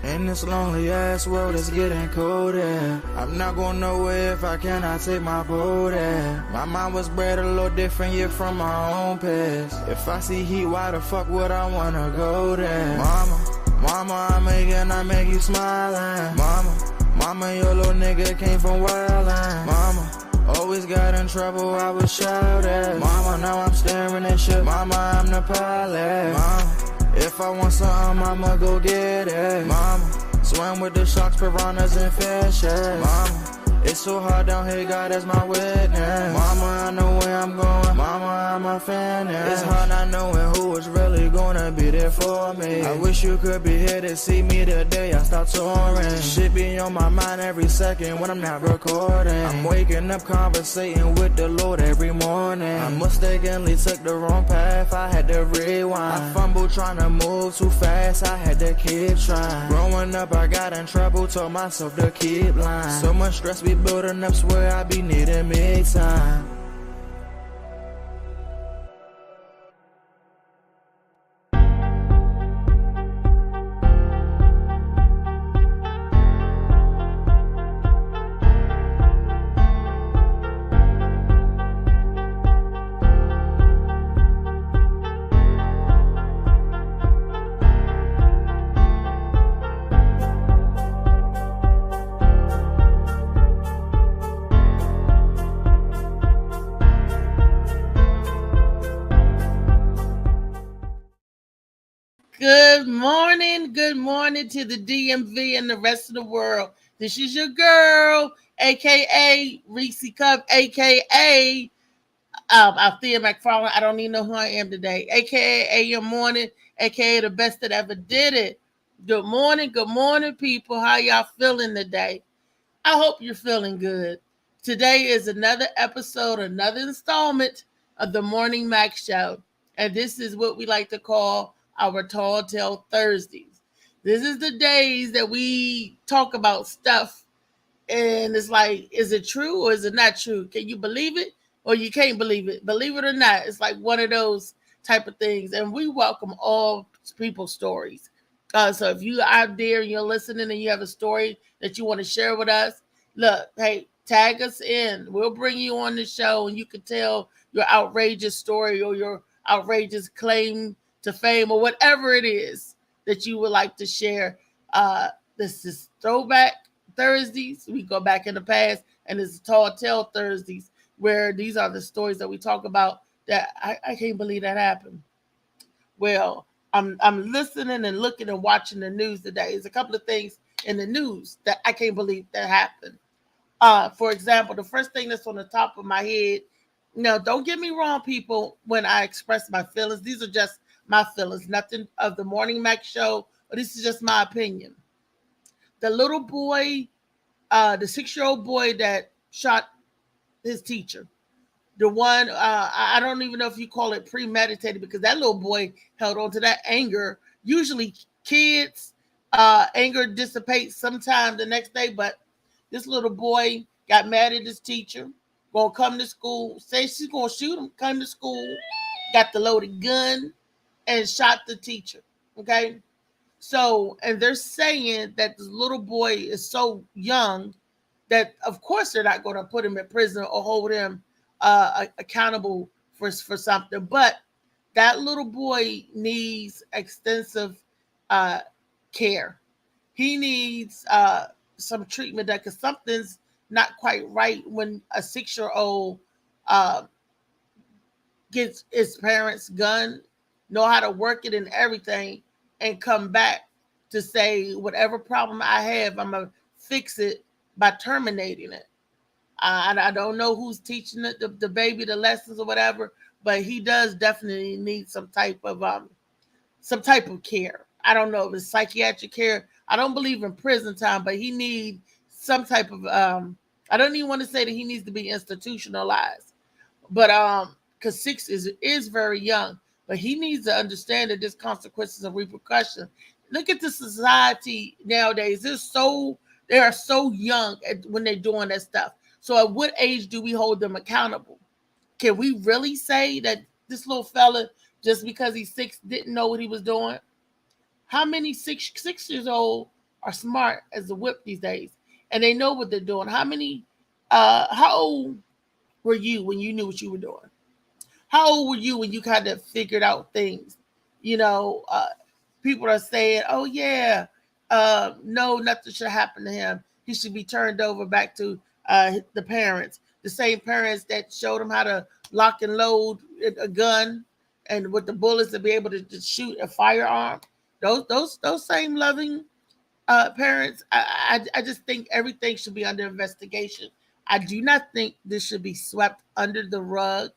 In this lonely ass world, it's getting colder. I'm not going nowhere if I cannot take my boat there. My mind was bred a little different, yeah, from my own past. If I see heat, why the fuck would I wanna go there? Mama, I make you smile. Mama, your little nigga came from wildin'. Mama, always got in trouble, I was shouted. Mama, now I'm staring at shit. Mama, I'm the pilot. Mama, if I want something, I'ma go get it. Mama, swim with the sharks, piranhas, and fishes. Mama, it's so hard down here, God is my witness. Mama, I know where I'm going. Mama, I'm a fan. It's hard not knowing who is really gonna be there for me. I wish you could be here to see me the day I start touring. Shit be on my mind every second when I'm not recording. I'm waking up conversating with the Lord every morning. I mistakenly took the wrong path, I had to rewind. I fumbled trying to move too fast, I had to keep trying. Growing up, I got in trouble, told myself to keep lying. So much stress be building up, swear I be needing me time. Good morning to the DMV and the rest of the world. This is your girl, aka Reese Cup, aka Althea McFarlane. I don't even know who I am today, aka AM Morning, aka the best that ever did it. Good morning, people. How y'all feeling today? I hope you're feeling good. Today is another episode, another installment of the Morning Mac Show, and this is what we like to call our Tall Tale Thursdays. This is the days that we talk about stuff and it's like, is it true or is it not true? Can you believe it or you can't believe it? Believe it or not, it's like one of those type of things. And we welcome all people's stories. So if you out there and you're listening and you have a story that you want to share with us, look, hey, tag us in. We'll bring you on the show and you can tell your outrageous story or your outrageous claim to fame or whatever it is that you would like to share. This is Throwback Thursdays. We go back in the past, and it's Tall Tale Thursdays, where these are the stories that we talk about that I can't believe that happened. Well, I'm listening and looking and watching the news today. There's a couple of things in the news that I can't believe that happened. For example, the first thing that's on the top of my head, now don't get me wrong, people, when I express my feelings, these are just my feelings, nothing of the Morning Mac Show, but this is just my opinion. The little boy, the 6-year-old boy that shot his teacher, the one, I don't even know if you call it premeditated, because that little boy held on to that anger. Usually kids, anger dissipates sometime the next day, but this little boy got mad at his teacher, gonna come to school, say she's gonna shoot him, come to school, got the loaded gun, and shot the teacher. Okay. So, and they're saying that this little boy is so young that, of course, they're not going to put him in prison or hold him accountable for something. But that little boy needs extensive care. He needs some treatment that, because something's not quite right when a 6-year-old gets his parents' gun, know how to work it and everything, and come back to say, whatever problem I have, I'm going to fix it by terminating it. I don't know who's teaching it, the baby the lessons or whatever, but he does definitely need some type of care. I don't know if it's psychiatric care. I don't believe in prison time, but he needs some type of, I don't even want to say that he needs to be institutionalized, but because 6 is very young. But he needs to understand that there's consequences and repercussions. Look at the society nowadays. They are so young when they're doing that stuff. So at what age do we hold them accountable? Can we really say that this little fella just because he's 6 didn't know what he was doing? How many 6 years old are smart as a whip these days, and they know what they're doing? How many? How old were you when you knew what you were doing? How old were you when you kind of figured out things? You know, people are saying, "Oh yeah, no, nothing should happen to him. He should be turned over back to the parents, the same parents that showed him how to lock and load a gun, and with the bullets to be able to shoot a firearm. Those same loving parents. I just think everything should be under investigation. I do not think this should be swept under the rug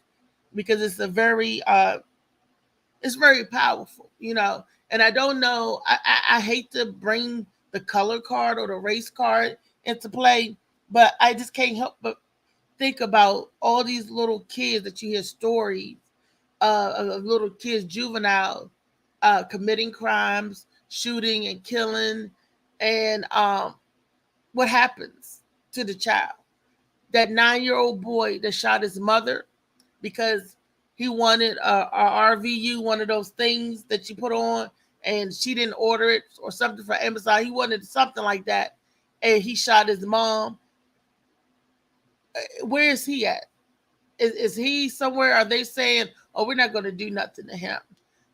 because it's very powerful, you know. And I don't know. I hate to bring the color card or the race card into play, but I just can't help but think about all these little kids that you hear stories of little kids, juvenile, committing crimes, shooting and killing, and what happens to the child? That 9-year-old boy that shot his mother because he wanted a RVU, one of those things that you put on, and she didn't order it or something for Amazon. He wanted something like that, and he shot his mom. Where is he at? Is he somewhere? Are they saying, "Oh, we're not going to do nothing to him"?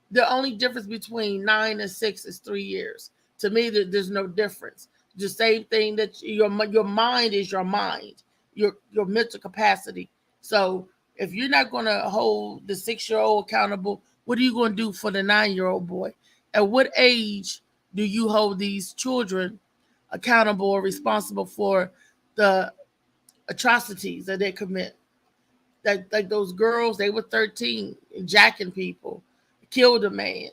The only difference between 9 and 6 is 3 years. To me, there's no difference. The same thing that your mind is your mind, your mental capacity. So if you're not going to hold the 6-year-old accountable, what are you going to do for the 9-year-old boy? At what age do you hold these children accountable or responsible for the atrocities that they commit? Like those girls, they were 13, jacking people, killed a man.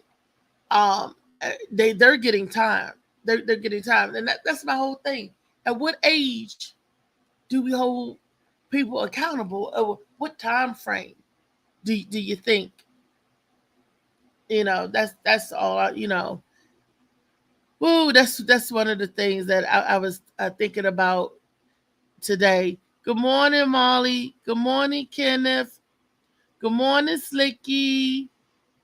They're getting time. They're getting time, and that's my whole thing. At what age do we hold people accountable? Or what time frame do you think? You know, that's all. You know, woo. That's one of the things that I was thinking about today. Good morning, Molly. Good morning, Kenneth. Good morning, Slicky.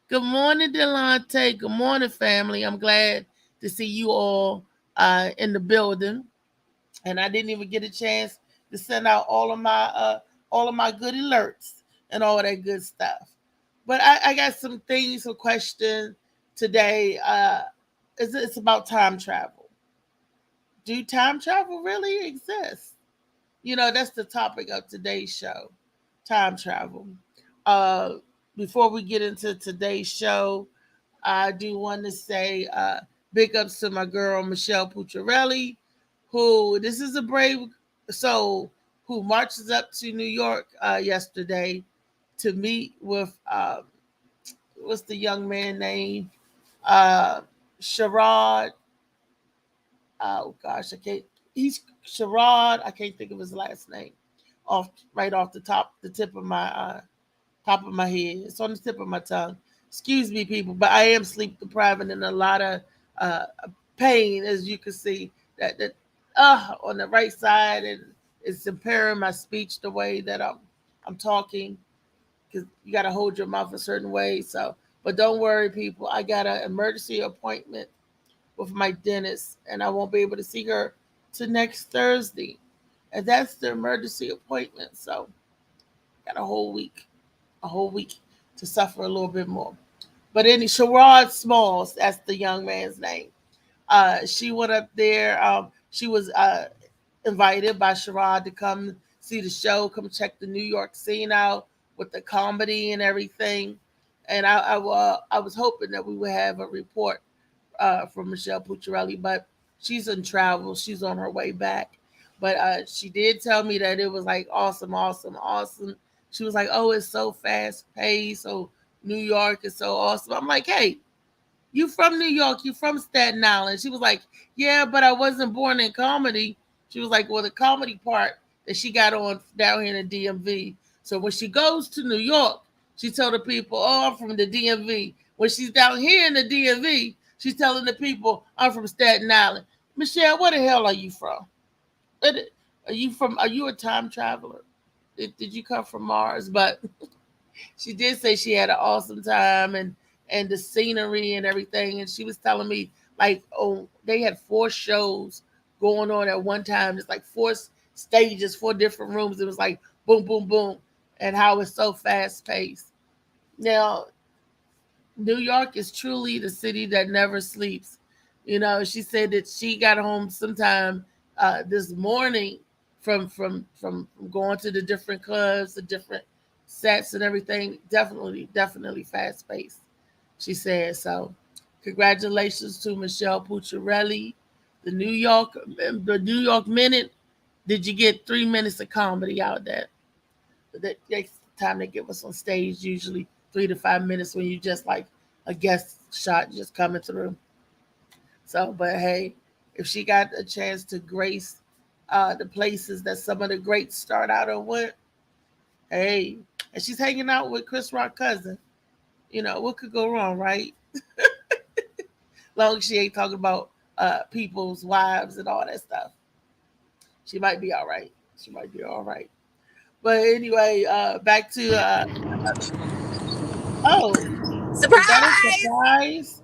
Good morning, Delante. Good morning, family. I'm glad to see you all in the building. And I didn't even get a chance to send out all of my good alerts and all that good stuff. But I got some things, some questions today. It's about time travel. Do time travel really exist? You know, that's the topic of today's show. Time travel. Uh, Before we get into today's show, I do want to say big ups to my girl Michelle Pucciarelli, who this is a brave soul who marches up to New York yesterday to meet with what's the young man name? Uh, Sherrod. Oh gosh, I can't. He's Sherrod. I can't think of his last name off right off the tip of my top of my head. It's on the tip of my tongue. Excuse me, people, but I am sleep deprived and in a lot of uh, pain, as you can see. That on the right side, and it's impairing my speech the way that I'm talking because you got to hold your mouth a certain way. So, but don't worry, people. I got an emergency appointment with my dentist, and I won't be able to see her till next Thursday, and that's the emergency appointment. So, got a whole week to suffer a little bit more. But any Sherrod Smalls, that's the young man's name. She went up there. She was invited by Sherrod to come see the show, come check the New York scene out with the comedy and everything. And I was hoping that we would have a report from Michelle Pucciarelli, but she's in travel. She's on her way back. But she did tell me that it was like awesome, awesome, awesome. She was like, "Oh, it's so fast paced. So New York is so awesome." I'm like, "Hey, you from New York? You from Staten Island?" She was like, "Yeah, but I wasn't born in comedy." She was like, "Well, the comedy part that she got on down here in the DMV. So when she goes to New York, she told the people, 'Oh, I'm from the DMV.' When she's down here in the DMV, she's telling the people, 'I'm from Staten Island.'" Michelle, where the hell are you from? Are you from? Are you a time traveler? Did you come from Mars? But She did say she had an awesome time and the scenery and everything. And she was telling me like, oh, they had 4 shows going on at one time. It's like stages, 4 different rooms. It was like boom, boom, boom, and how it's so fast paced. Now, New York is truly the city that never sleeps. She said that she got home sometime this morning from going to the different clubs, the different sets and everything. Definitely fast paced. She said so. Congratulations to Michelle Pucciarelli, the New York Minute. Did you get 3 minutes of comedy out of that? The next time they give us on stage, usually 3 to 5 minutes when you just like a guest shot just coming through. So, but hey, if she got a chance to grace the places that some of the greats start out and went, hey, and she's hanging out with Chris Rock cousin. What could go wrong, right? Long as she ain't talking about people's wives and all that stuff. She might be all right. She might be all right. But anyway, back to oh, is that a Surprise! surprise?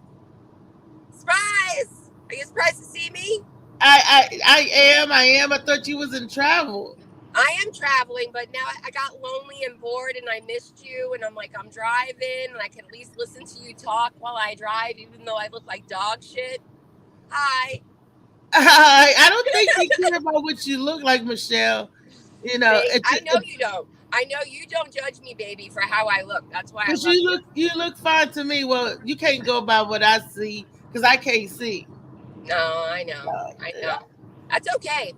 Surprise! Are you surprised to see me? I am. I thought you was in travel. I am traveling, but now I got lonely and bored and I missed you. And I'm like, I'm driving and I can at least listen to you talk while I drive, even though I look like dog shit. Hi. I don't think you care about what you look like, Michelle. I know you don't. I know you don't judge me, baby, for how I look. That's why I love you. You look fine to me. Well, you can't go by what I see because I can't see. No, I know. I know. That's okay.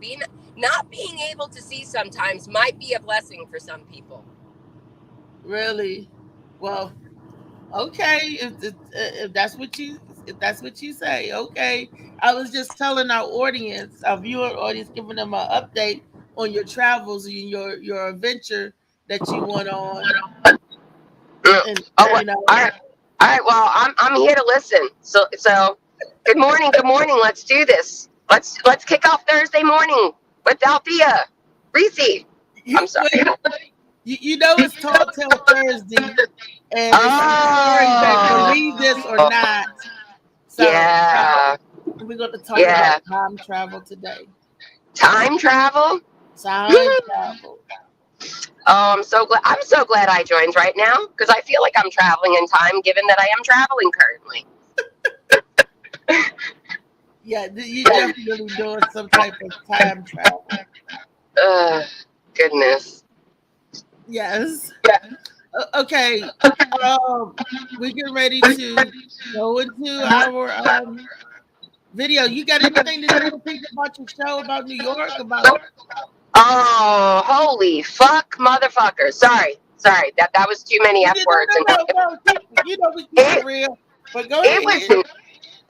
Not being able to see sometimes might be a blessing for some people. Really? Well, okay. If that's what you say, okay. I was just telling our viewer audience, giving them an update on your travels and your adventure that you went on. And, all right. All right. Well, I'm here to listen. So good morning. Good morning. Let's do this. Let's kick off Thursday morning with Althea. Reese. I'm sorry. It's Tall Tale Thursday, and it's believe this or not. So yeah, we're going to talk about time travel today. Time travel. Time travel. Oh, I'm so glad I joined right now because I feel like I'm traveling in time, given that I am traveling currently. Yeah, you're definitely doing some type of time travel. Goodness. Yes. Yeah. Okay. We get ready to go into our video. You got anything to think about your show about New York? Oh, holy fuck, motherfucker! Sorry. That was too many F words. No. We keep it real. But go ahead.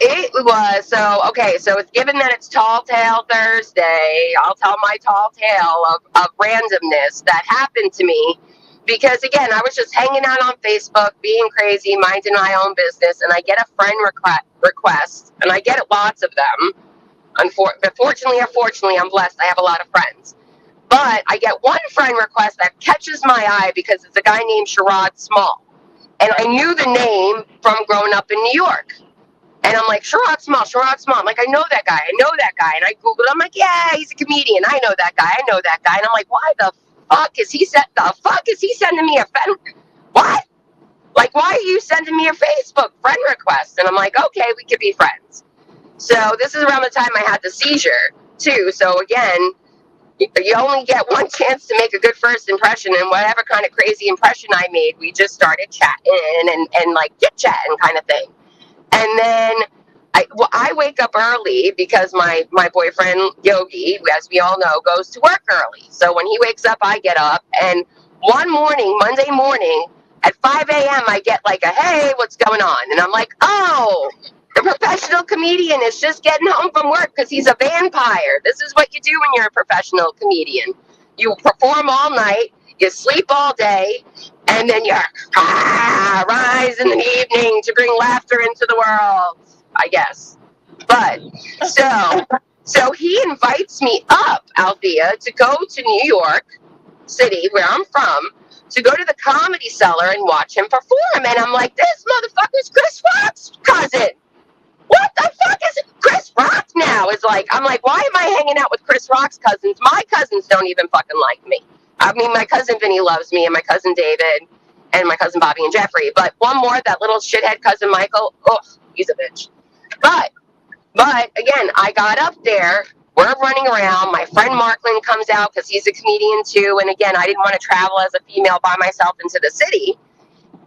It was so it's given that it's Tall Tale Thursday, I'll tell my tall tale of randomness that happened to me because again, I was just hanging out on Facebook, being crazy, minding my own business, and I get a friend request, and I get lots of them. Unfortunately or fortunately, I'm blessed. I have a lot of friends. But I get one friend request that catches my eye because it's a guy named Sherrod Small. And I knew the name from growing up in New York. And I'm like, Sherrod Small. I'm like, I know that guy. And I Googled, I'm like, yeah, he's a comedian. I know that guy. And I'm like, why the fuck is he sending me a friend? What? Like, why are you sending me a Facebook friend request? And I'm like, okay, we could be friends. So this is around the time I had the seizure, too. So again, you only get one chance to make a good first impression, and whatever kind of crazy impression I made, we just started chatting and like chit chatting kind of thing. And then I wake up early because my boyfriend Yogi, as we all know, goes to work early. So when he wakes up, I get up, and one morning, Monday morning, at 5 a.m., I get like a, hey, what's going on? And I'm like, oh, the professional comedian is just getting home from work because he's a vampire. This is what you do when you're a professional comedian. You perform all night, you sleep all day, and then you rise in the evening to bring laughter into the world, I guess. But so he invites me up, Althea, to go to New York City, where I'm from, to go to the Comedy Cellar and watch him perform. And I'm like, this motherfucker's Chris Rock's cousin. What the fuck is it? Chris Rock now is like, I'm like, why am I hanging out with Chris Rock's cousins? My cousins don't even fucking like me. I mean, my cousin Vinny loves me, and my cousin David, and my cousin Bobby and Jeffrey. But one more, that little shithead cousin Michael, oh, he's a bitch. But again, I got up there. We're running around. My friend Markland comes out because he's a comedian too. And again, I didn't want to travel as a female by myself into the city.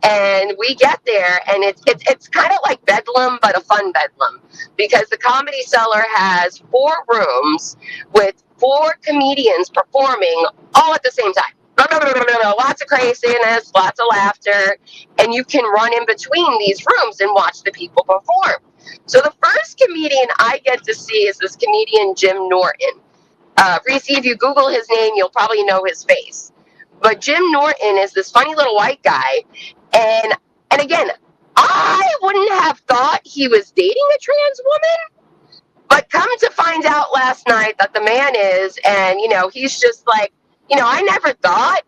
And we get there, and it's kind of like Bedlam, but a fun Bedlam, because the Comedy Cellar has 4 rooms with 4 comedians performing all at the same time. Lots of craziness, lots of laughter, and you can run in between these rooms and watch the people perform. So the first comedian I get to see is this comedian, Jim Norton. Reese, if you Google his name, you'll probably know his face. But Jim Norton is this funny little white guy. And again, I wouldn't have thought he was dating a trans woman, but come to find out last night that the man is, and, you know, he's just like, you know, I never thought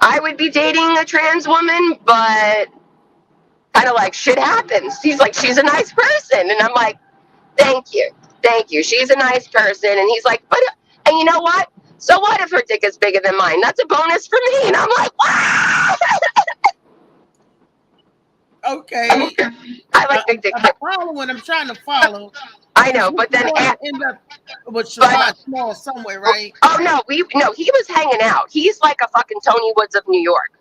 I would be dating a trans woman, but kind of like shit happens. He's like, she's a nice person. And I'm like, thank you. She's a nice person. And he's like, but, and you know what? So what if her dick is bigger than mine? That's a bonus for me. And I'm like, wow. Okay. I like big dick. I'm following. I'm trying to follow. I know, but then end up with Sherrod Small somewhere, right? Oh no, he was hanging out. He's like a fucking Tony Woods of New York.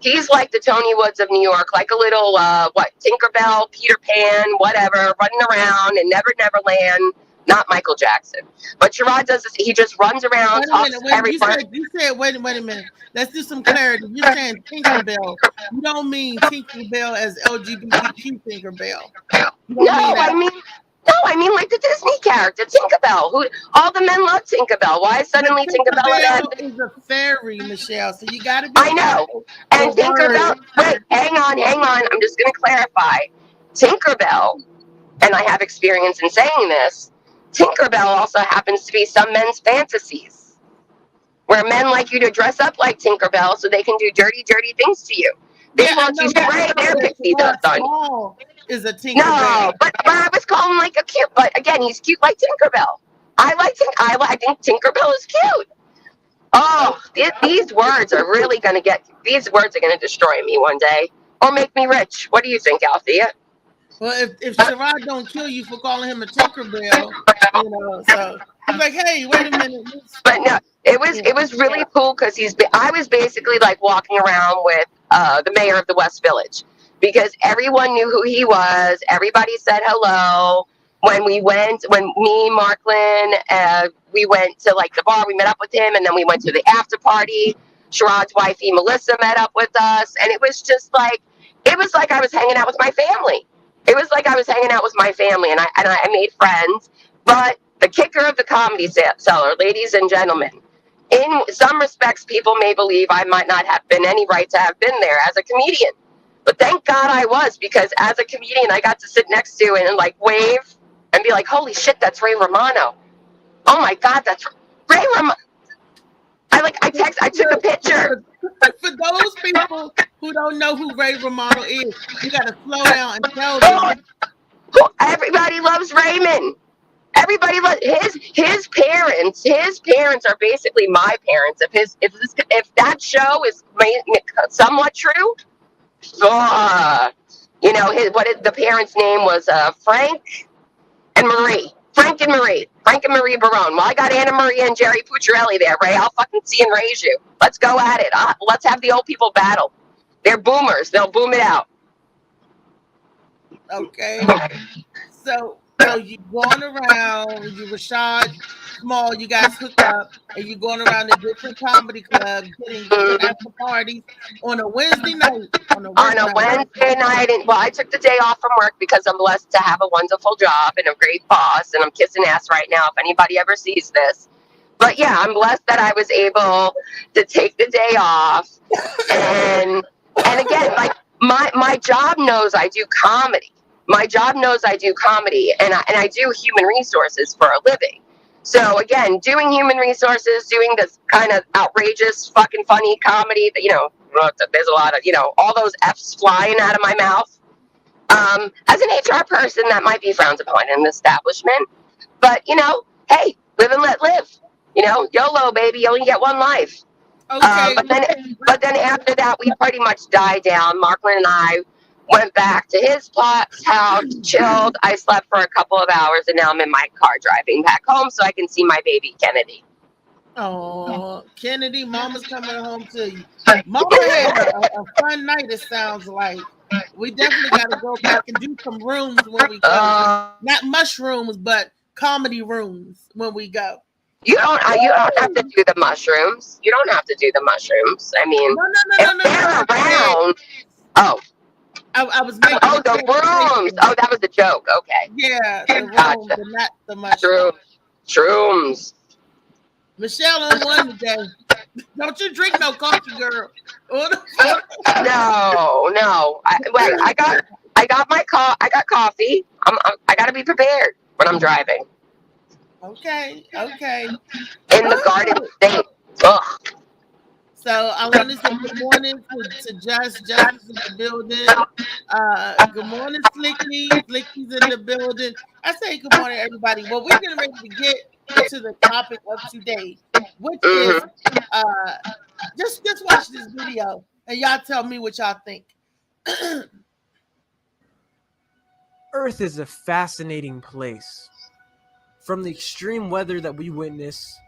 He's like the Tony Woods of New York, like a little Tinkerbell, Peter Pan, whatever, running around and Never Land. Not Michael Jackson, but Sherrod does this. He just runs around, talks to everybody. You said, wait a minute. Let's do some clarity. You're saying Tinkerbell. You don't mean Tinkerbell as LGBTQ Tinkerbell. No, I mean like the Disney character Tinkerbell. Who all the men love Tinkerbell. Why suddenly Tinkerbell is a fairy, Michelle? So you got to. I know. And Tinkerbell. Wait, hang on. I'm just going to clarify. Tinkerbell, and I have experience in saying this. Tinkerbell also happens to be some men's fantasies, where men like you to dress up like Tinkerbell so they can do dirty things to you. They want you to spray their pixie dust on you. Is a Tinkerbell. No, but I was calling like a cute. But again, he's cute like Tinkerbell. I think Tinkerbell is cute. Oh, these words are really going to these words are going to destroy me one day or make me rich. What do you think, Althea? Well, if Sherrod don't kill you for calling him a Tinkerbell, you know, so he's like, hey, wait a minute. But no, it was really cool because I was basically like walking around with the mayor of the West Village because everyone knew who he was. Everybody said hello. When me, Markland, we went to like the bar, we met up with him, and then we went to the after party. Sherrod's wifey, Melissa, met up with us, and it was just like, it was like I was hanging out with my family. And I made friends. But the kicker of the Comedy Cellar, ladies and gentlemen, in some respects, people may believe I might not have been any right to have been there as a comedian. But thank God I was, because as a comedian, I got to sit next to and like wave and be like, holy shit, that's Ray Romano. Oh my God, that's Ray Romano. I took a picture. For those people who don't know who Ray Romano is, you got to slow down and tell them. Everybody loves Raymond. Everybody loves his parents. His parents are basically my parents. If that show is somewhat true, you know, the parents' name was Frank and Marie. Frank and Marie Barone. Well, I got Anna Maria and Jerry Pucciarelli there, Ray. I'll fucking see and raise you. Let's go at it. Let's have the old people battle. They're boomers. They'll boom it out. Okay. So you going around, you Rashad Small, you guys hook up, and you going around the different comedy clubs, getting after parties on a Wednesday night. On a Wednesday night, and well, I took the day off from work because I'm blessed to have a wonderful job and a great boss, and I'm kissing ass right now if anybody ever sees this. But yeah, I'm blessed that I was able to take the day off, and again, like my job knows I do comedy. And I do human resources for a living. So again, doing human resources, doing this kind of outrageous, fucking funny comedy that, there's a lot of, all those F's flying out of my mouth. As an HR person, that might be frowned upon in an establishment. But, hey, live and let live. YOLO, baby, you only get one life. Okay. But then after that, we pretty much died down. Marklin and I went back to his house, chilled. I slept for a couple of hours, and now I'm in my car driving back home so I can see my baby Kennedy. Oh, Kennedy, Mama's coming home to you. Mama had a fun night, it sounds like. We definitely got to go back and do some rooms when we go. Not mushrooms, but comedy rooms when we go. You don't have to do the mushrooms. You don't have to do the mushrooms. I mean, if they're around. Oh. I was making. Oh, the rooms. Oh, that was a joke. Okay. Yeah, the rooms, but not the mushrooms. Shrooms. Michelle on one today. Don't you drink no coffee, girl? No. I got coffee. I got to be prepared when I'm driving. Okay. In the Garden State. Ugh. So I want to say good morning to Justice in the building. Good morning, Slicky. Slicky's in the building. I say good morning, everybody. Well, we're getting ready to get to the topic of today, which is just watch this video and y'all tell me what y'all think. Earth is a fascinating place. From the extreme weather that we witness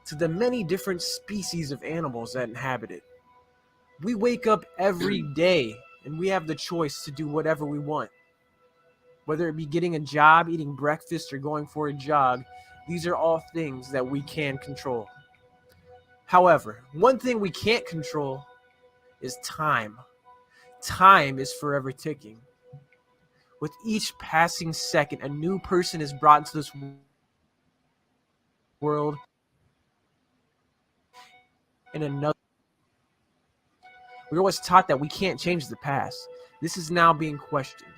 to the many different species of animals that inhabit it. We wake up every day and we have the choice to do whatever we want. Whether it be getting a job, eating breakfast, or going for a jog, these are all things that we can control. However, one thing we can't control is time. Time is forever ticking. With each passing second, a new person is brought into this world in another. We're always taught that we can't change the past. This is now being questioned.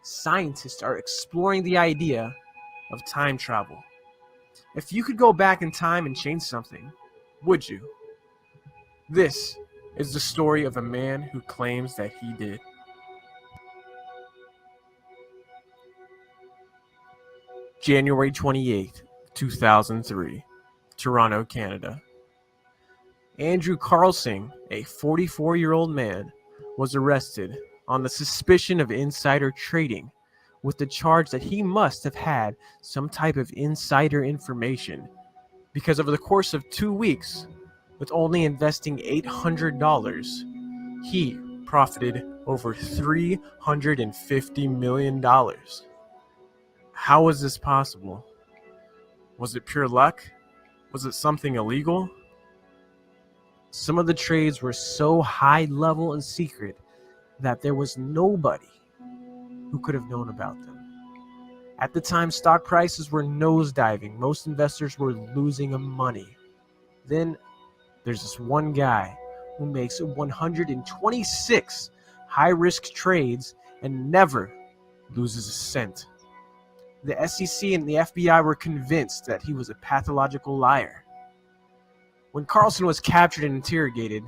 Scientists are exploring the idea of time travel. If you could go back in time and change something, would you? This is the story of a man who claims that he did. January 28th, 2003, Toronto, Canada. Andrew Carlson, a 44-year-old man, was arrested on the suspicion of insider trading with the charge that he must have had some type of insider information because over the course of 2 weeks, with only investing $800, he profited over $350 million. How was this possible? Was it pure luck? Was it something illegal? Some of the trades were so high level and secret that there was nobody who could have known about them. At the time, stock prices were nosediving. Most investors were losing money. Then there's this one guy who makes 126 high-risk trades and never loses a cent. The SEC and the FBI were convinced that he was a pathological liar. When Carlson was captured and interrogated,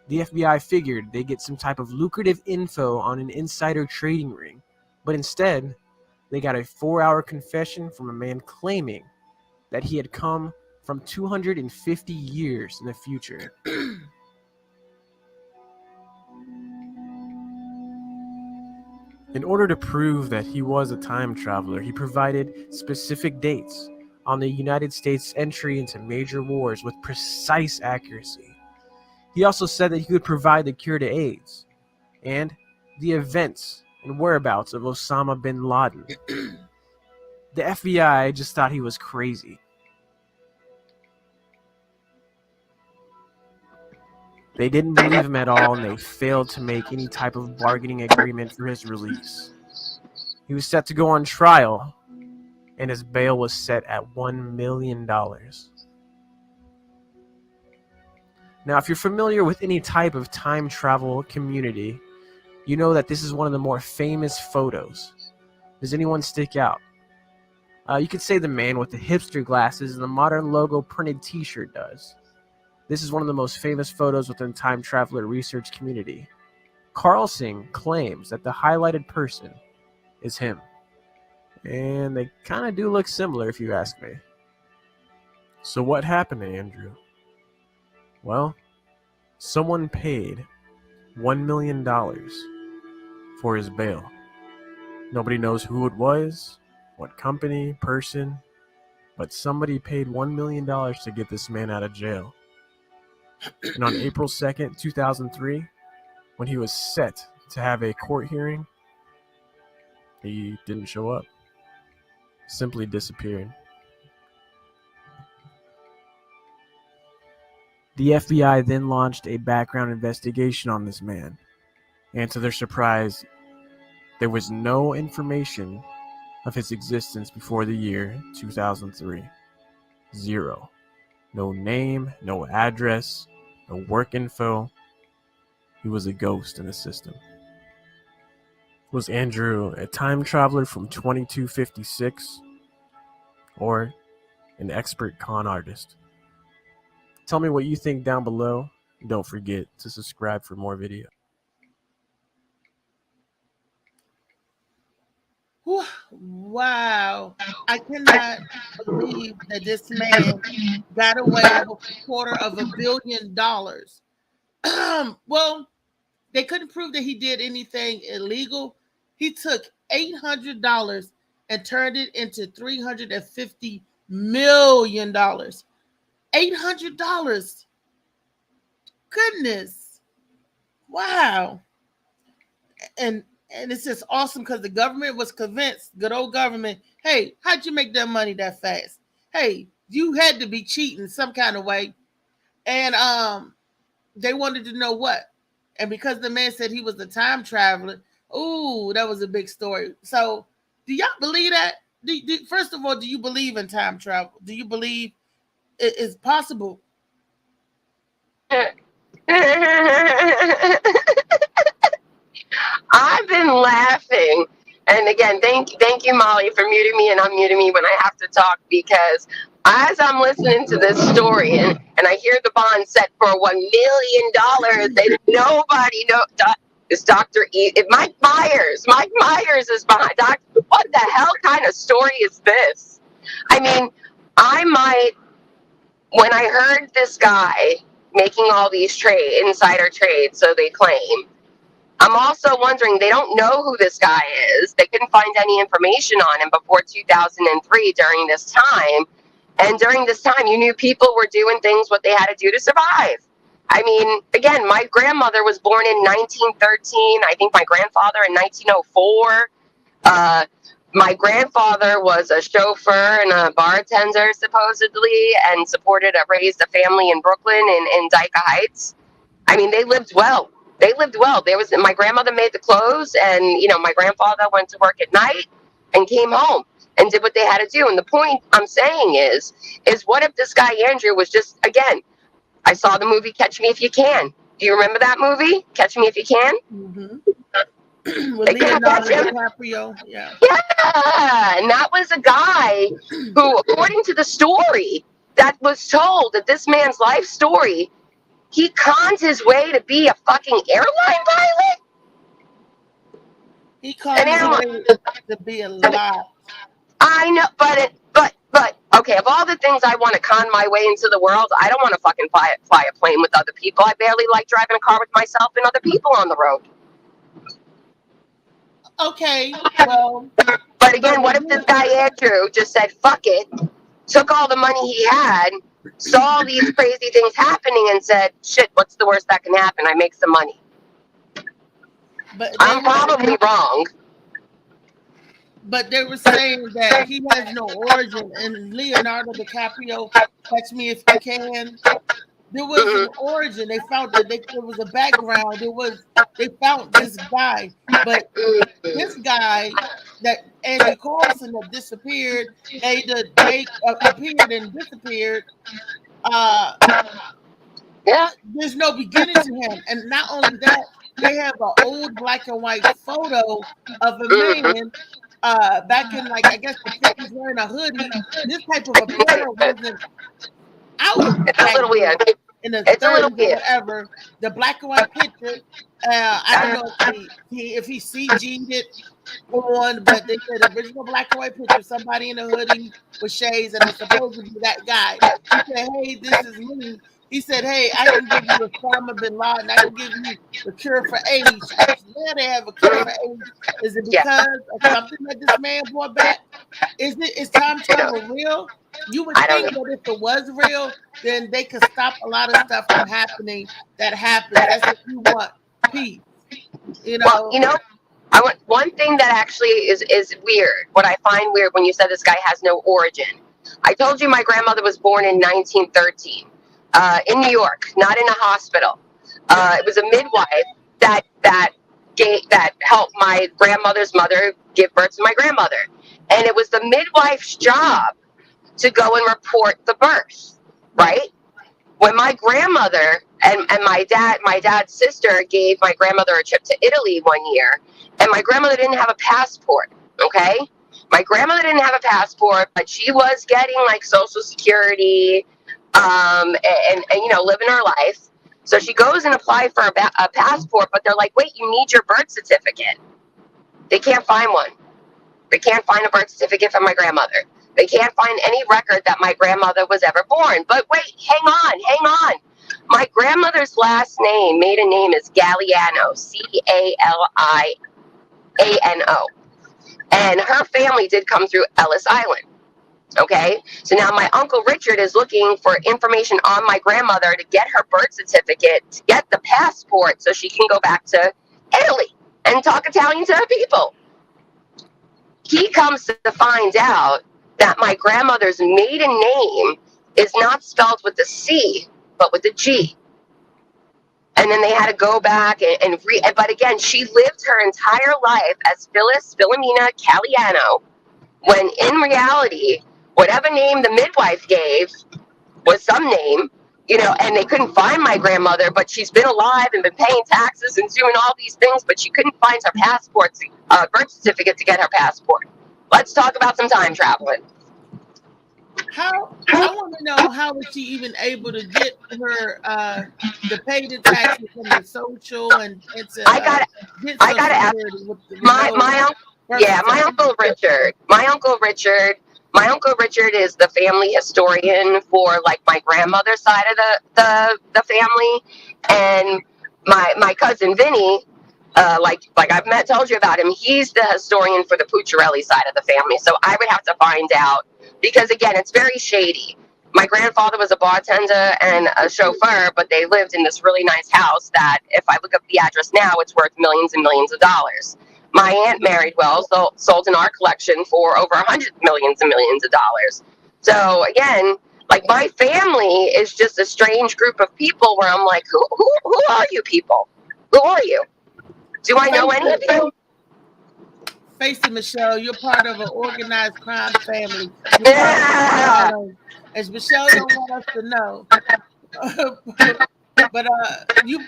the FBI figured they'd get some type of lucrative info on an insider trading ring, but instead, they got a 4-hour confession from a man claiming that he had come from 250 years in the future. In order to prove that he was a time traveler, he provided specific dates on the United States' entry into major wars with precise accuracy. He also said that he could provide the cure to AIDS and the events and whereabouts of Osama bin Laden. The FBI just thought he was crazy. They didn't believe him at all, and they failed to make any type of bargaining agreement for his release. He was set to go on trial, and his bail was set at $1 million. Now, if you're familiar with any type of time travel community, you know that this is one of the more famous photos. Does anyone stick out? You could say the man with the hipster glasses and the modern logo printed t-shirt does. This is one of the most famous photos within the time traveler research community. Carlsing claims that the highlighted person is him. And they kind of do look similar if you ask me. So what happened to Andrew? Well, someone paid $1 million for his bail. Nobody knows who it was, what company, person, but somebody paid $1 million to get this man out of jail. And on April 2nd, 2003, when he was set to have a court hearing, he didn't show up. Simply disappeared. The FBI then launched a background investigation on this man, and to their surprise, there was no information of his existence before the year 2003. Zero. No name, no address, no work info. He was a ghost in the system. Was Andrew a time traveler from 2256 or an expert con artist? Tell me what you think down below. Don't forget to subscribe for more videos. Wow. I cannot believe that this man got away with $250 million. Well, they couldn't prove that he did anything illegal. He took $800 and turned it into $350 million. $800. Goodness. Wow. And it's just awesome because the government was convinced, good old government, hey, how'd you make that money that fast? Hey, you had to be cheating some kind of way. And they wanted to know what. And because the man said he was a time traveler, ooh, that was a big story. So do y'all believe that? First of all, do you believe in time travel? Do you believe it is possible? I've been laughing. And again, thank you, Molly, for muting me and unmuting me when I have to talk, because as I'm listening to this story and I hear the bond set for $1 million, that nobody knows. It's Dr. E. Mike Myers. Mike Myers is behind. What the hell kind of story is this? I mean, when I heard this guy making all these insider trades, so they claim, I'm also wondering, they don't know who this guy is. They couldn't find any information on him before 2003 during this time. And during this time, you knew people were doing things what they had to do to survive. I mean, again, my grandmother was born in 1913. I think my grandfather in 1904. My grandfather was a chauffeur and a bartender, supposedly, and raised a family in Brooklyn in Dyke Heights. I mean, they lived well. My grandmother made the clothes, and my grandfather went to work at night and came home and did what they had to do. And the point I'm saying is what if this guy Andrew was just, again, I saw the movie Catch Me If You Can. Do you remember that movie, Catch Me If You Can? Mm-hmm. With Leonardo DiCaprio. Yeah, and that was a guy who, according to the story that was told, that this man's life story, he conned his way to be a fucking airline pilot. He conned his way to be a lot. I know, but okay, of all the things I want to con my way into the world, I don't want to fucking fly a plane with other people. I barely like driving a car with myself and other people on the road. Okay, well. But again, what if this guy Andrew just said, fuck it, took all the money he had, saw these crazy things happening, and said, shit, what's the worst that can happen? I make some money. But I'm probably wrong. But they were saying that he has no origin. And Leonardo DiCaprio, Catch Me If You Can, there was an origin. They found that there was a background. They found this guy. But this guy, that Andy Carlson, that disappeared, appeared and disappeared. There's no beginning to him. And not only that, they have an old black and white photo of a man back in like I guess the 50s wearing a hoodie. This type of apparel wasn't out It's a back little weird. then in the It's a little 30s or weird. whatever. The black and white picture. I don't know if he CG'd it on, but they said original black and white picture, somebody in a hoodie with shades, and it's supposed to be that guy. He said, "Hey, this is me." He said, "Hey, I can give you Osama bin Laden. I can give you the cure for AIDS." Yeah, they have a cure for AIDS. Is it because of something that this man brought back? Is time travel real? You would I don't think know. that if it was real, then they could stop a lot of stuff from happening that happens. That's if you want peace. You Well, know, I want one thing that actually is weird. What I find weird when you said this guy has no origin. I told you my grandmother was born in 1913 in New York, not in a hospital. It was a midwife that helped my grandmother's mother give birth to my grandmother, and it was the midwife's job to go and report the birth, right? When my grandmother and my dad's sister gave my grandmother a trip to Italy one year, and my grandmother didn't have a passport, okay? My grandmother didn't have a passport, but she was getting like Social Security, and living her life. So she goes and applies for a passport, but they're like, wait, you need your birth certificate. They can't find one. They can't find a birth certificate for my grandmother. They can't find any record that my grandmother was ever born. But wait, hang on. My grandmother's last name, maiden name, is Galliano, Caliano. And her family did come through Ellis Island. Okay? So now my Uncle Richard is looking for information on my grandmother to get her birth certificate, to get the passport so she can go back to Italy and talk Italian to her people. He comes to find out that my grandmother's maiden name is not spelled with the C, but with the G. And then they had to go back but again, she lived her entire life as Phyllis Philomena Caliano, when in reality, whatever name the midwife gave was some name, and they couldn't find my grandmother, but she's been alive and been paying taxes and doing all these things, but she couldn't find her passport, birth certificate to get her passport. Let's talk about some time traveling. I want to know how was she even able to get her to pay the taxes from the social and to I gotta ask my uncle Richard. My uncle Richard is the family historian for like my grandmother's side of the family, and my cousin Vinny, like I've told you about him, he's the historian for the Pucciarelli side of the family. So I would have to find out, because again, it's very shady. My grandfather was a bartender and a chauffeur, but they lived in this really nice house that, if I look up the address now, it's worth millions and millions of dollars. My aunt married well, sold in our collection for over $100 millions and millions of dollars. So again, like, my family is just a strange group of people where I'm like, who are you people? Who are you? Do I know any of you? Face it, Michelle, you're part of an organized crime family. Yeah. As Michelle don't want us to know. But are you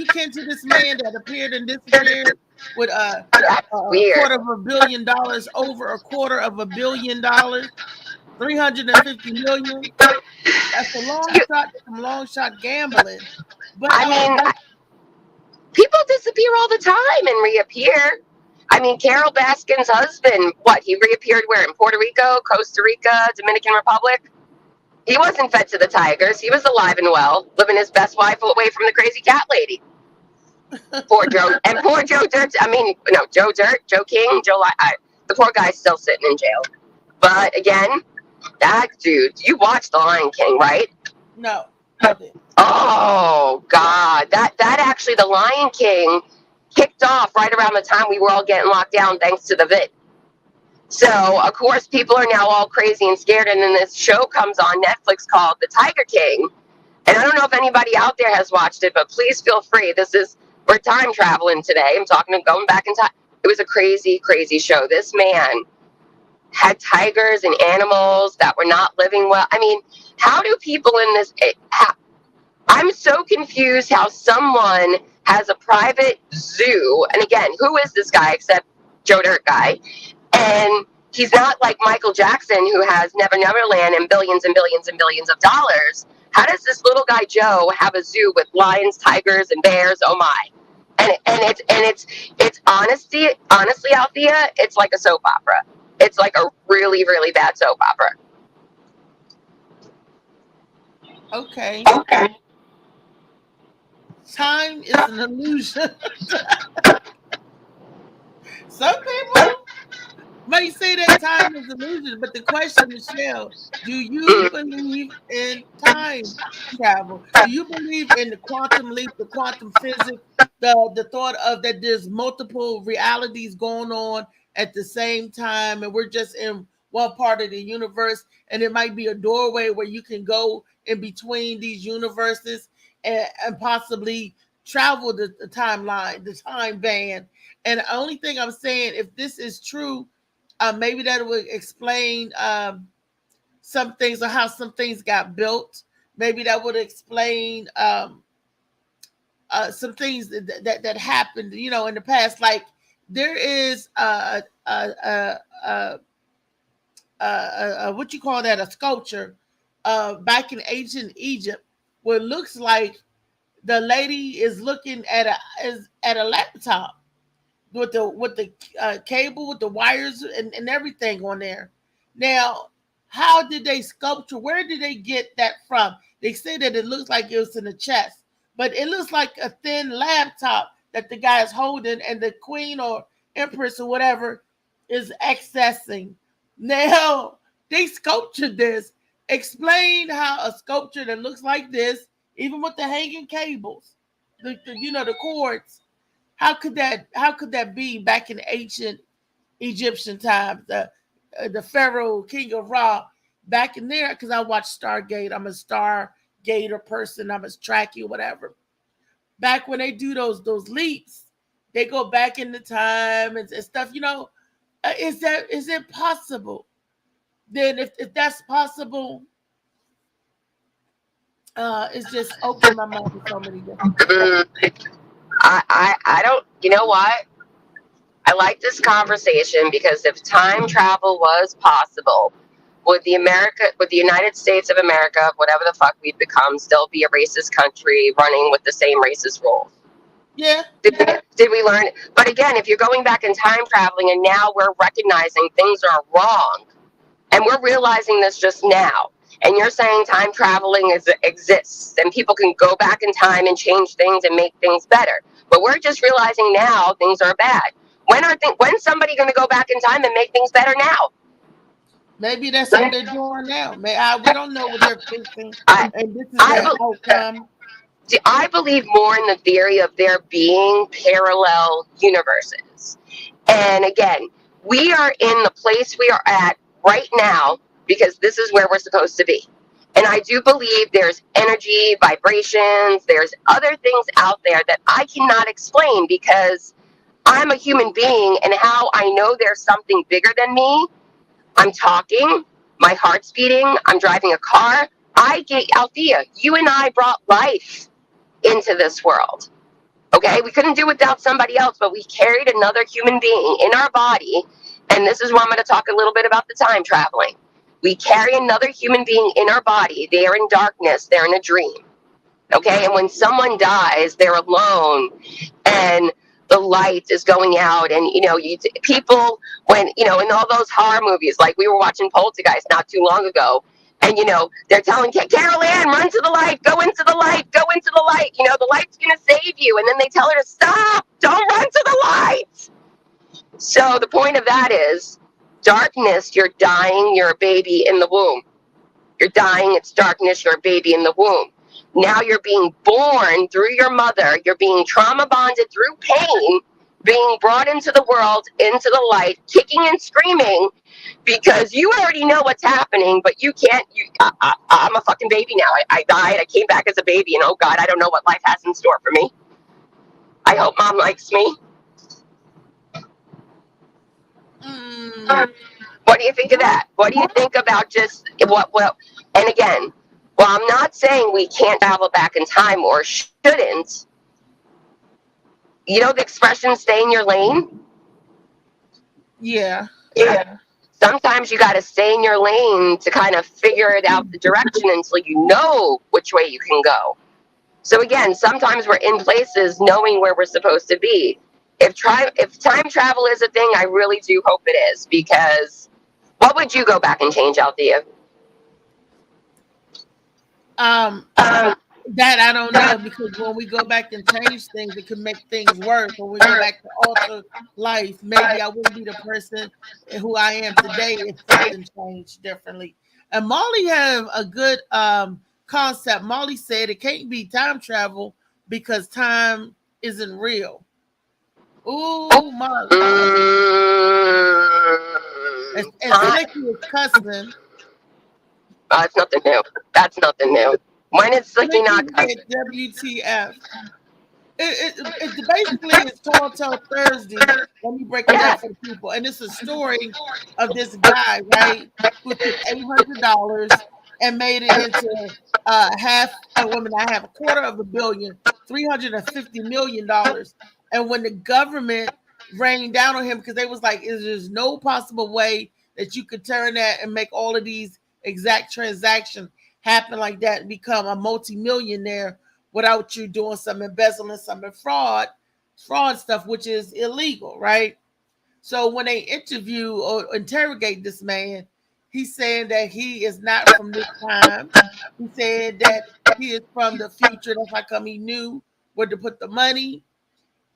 kin to this man that appeared and disappeared with a quarter of $1 billion, over $250 million, $350 million? That's a long shot gambling. But I mean, people disappear all the time and reappear. I mean, Carol Baskin's husband, he reappeared where? In Puerto Rico, Costa Rica, Dominican Republic? He wasn't fed to the tigers. He was alive and well, living his best life away from the crazy cat lady. Poor Joe. And poor Joe Dirt. Joe King, the poor guy's still sitting in jail. But again, that dude, you watched The Lion King, right? No. Oh, God. That actually, The Lion King kicked off right around the time we were all getting locked down thanks to the vid. So, of course, people are now all crazy and scared, and then this show comes on Netflix called The Tiger King. And I don't know if anybody out there has watched it, but please feel free. We're time traveling today. Going back in time. It was a crazy, crazy show. This man had tigers and animals that were not living well. I mean, how do people in this... I'm so confused how someone has a private zoo. And again, who is this guy except Joe Dirt guy. And he's not like Michael Jackson, who has Never Neverland and billions and billions and billions of dollars. How does this little guy Joe have a zoo with lions, tigers, and bears? Oh my! And it's honestly, Althea, it's like a soap opera. It's like a really, really bad soap opera. Okay. Time is an illusion. Some people might say that time is an illusion, but the question, Michelle, do you believe in time travel? Do you believe in the quantum leap, the quantum physics, the thought of that there's multiple realities going on at the same time, and we're just in one part of the universe, and it might be a doorway where you can go in between these universes and possibly travel the timeline, the time band? And the only thing I'm saying, if this is true, maybe that would explain some things, or how some things got built. Maybe that would explain some things that happened, in the past. Like there is what you call that, a sculpture back in ancient Egypt, where it looks like the lady is looking at a laptop with the cable, with the wires and everything on there. Now, how did they sculpture? Where did they get that from? They say that it looks like it was in the chest, but it looks like a thin laptop that the guy is holding, and the queen or empress or whatever is accessing. Now, they sculptured this. Explain how a sculpture that looks like this, even with the hanging cables, the cords, how could that be back in ancient Egyptian times? The Pharaoh, King of Ra, back in there, because I watch Stargate. I'm a Stargater person. I'm a Trekkie, whatever. Back when they do those leaps, they go back in the time and stuff. Is it possible? Then if that's possible, it's just opened my mind to so many different things. I don't, you know what? I like this conversation, because if time travel was possible, would the United States of America, whatever the fuck we've become, still be a racist country running with the same racist rules? Yeah. Did we learn? But again, if you're going back in time traveling, and now we're recognizing things are wrong, and we're realizing this just now, and you're saying time traveling exists, and people can go back in time and change things and make things better. But we're just realizing now things are bad. When's somebody going to go back in time and make things better now? Maybe that's what they're doing now. We don't know what they're thinking, and this is their outcome. I believe more in the theory of there being parallel universes. And again, we are in the place we are at right now because this is where we're supposed to be. And I do believe there's energy, vibrations, there's other things out there that I cannot explain, because I'm a human being, and how I know there's something bigger than me. I'm talking, my heart's beating, I'm driving a car. Althea, you and I brought life into this world. Okay, we couldn't do without somebody else, but we carried another human being in our body. And this is where I'm going to talk a little bit about the time traveling. We carry another human being in our body. They are in darkness. They're in a dream. Okay, and when someone dies, they're alone, and the light is going out. And people, when in all those horror movies, like we were watching Poltergeist not too long ago, and they're telling Carol Ann, run to the light, go into the light, go into the light. The light's gonna save you, and then they tell her to stop, don't run to the light. So the point of that is, darkness, you're dying, you're a baby in the womb. You're dying, it's darkness, you're a baby in the womb. Now you're being born through your mother, you're being trauma bonded through pain, being brought into the world, into the light, kicking and screaming, because you already know what's happening, but you can't. I'm a fucking baby now. I died, I came back as a baby, and oh God, I don't know what life has in store for me. I hope mom likes me. What do you think of that? What do you think about just what? And again, well, I'm not saying we can't travel back in time or shouldn't. The expression "stay in your lane." Yeah. Yeah. Sometimes you got to stay in your lane to kind of figure it out the direction until you know which way you can go. So again, sometimes we're in places knowing where we're supposed to be. If time travel is a thing, I really do hope it is, because what would you go back and change, Althea? Um, Um, that I don't know, because when we go back and change things, it can make things worse. When we go back to alter life, maybe I wouldn't be the person who I am today if something changed differently. And Molly have a good concept. Molly said it can't be time travel because time isn't real. Ooh, Molly. And Slicky is cussing. It's nothing new. That's nothing new. When is Slicky not Slicky said WTF. It basically is Tall Tale Thursday. Let me break it down for the people. And it's a story of this guy, right, who took $800 and made it into half a woman. I have $250 million, $350 million. And when the government rained down on him, because they was like, there's no possible way that you could turn that and make all of these exact transactions happen like that and become a multi-millionaire without you doing some embezzling, some fraud stuff, which is illegal, right? So when they interview or interrogate this man, he's saying that he is not from this time. He said that he is from the future. That's how come he knew where to put the money.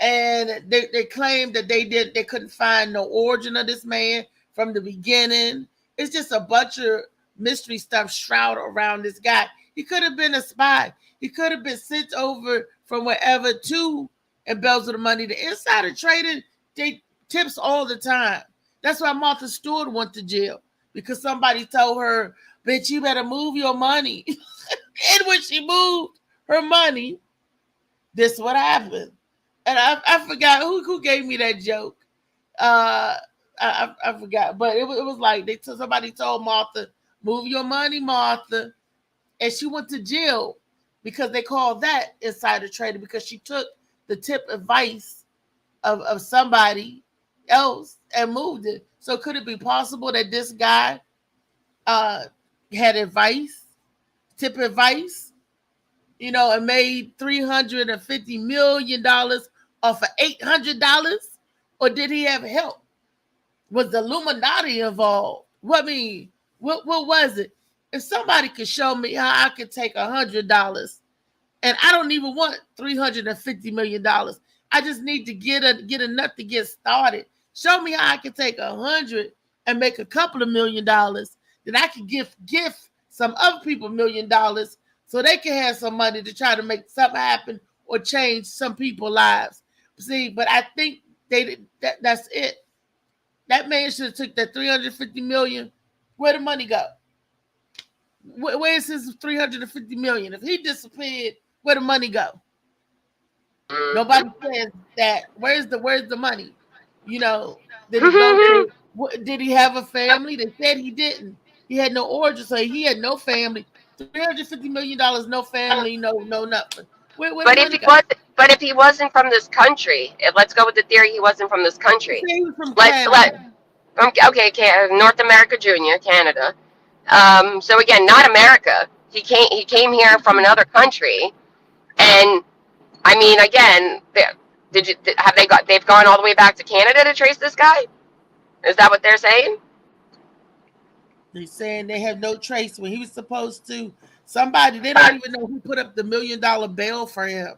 And they claimed that they couldn't find no origin of this man from the beginning. It's just a bunch of mystery stuff shrouded around this guy. He could have been a spy. He could have been sent over from wherever to embezzle the money. The insider trading, they tips all the time. That's why Martha Stewart went to jail, because somebody told her, bitch, you better move your money. And when she moved her money, this is what happened. And I forgot who gave me that joke. I forgot, but it was like somebody told Martha, move your money, Martha. And she went to jail because they called that insider trading, because she took the tip advice of somebody else and moved it. So could it be possible that this guy had advice, tip advice, and made $350 million off of $800? Or did he have help? Was the Illuminati involved? What was it? If somebody could show me how I could take $100, and I don't even want $350 million. I just need to get enough to get started. Show me how I can take 100 and make a couple of $1 million. Then I can gift some other people $1 million so they can have some money to try to make something happen or change some people's lives. See, but I think that's it. That man should have took that $350 million. Where the money go? Where's his $350 million? If he disappeared, where the money go? Nobody says that. Where's the money? Did he go to, did he have a family? They said he didn't. He had no origin, so he had no family. $350 million, no family, no nothing. Where but if he wasn't from this country, let's go with the theory he wasn't from this country. He was from Canada. North America Junior, Canada. So again, not America. He came here from another country, and I mean, again, they've gone all the way back to Canada to trace this guy? Is that what they're saying? They're saying they have no trace when he was supposed to. Somebody, they don't even know who put up the $1 million bail for him.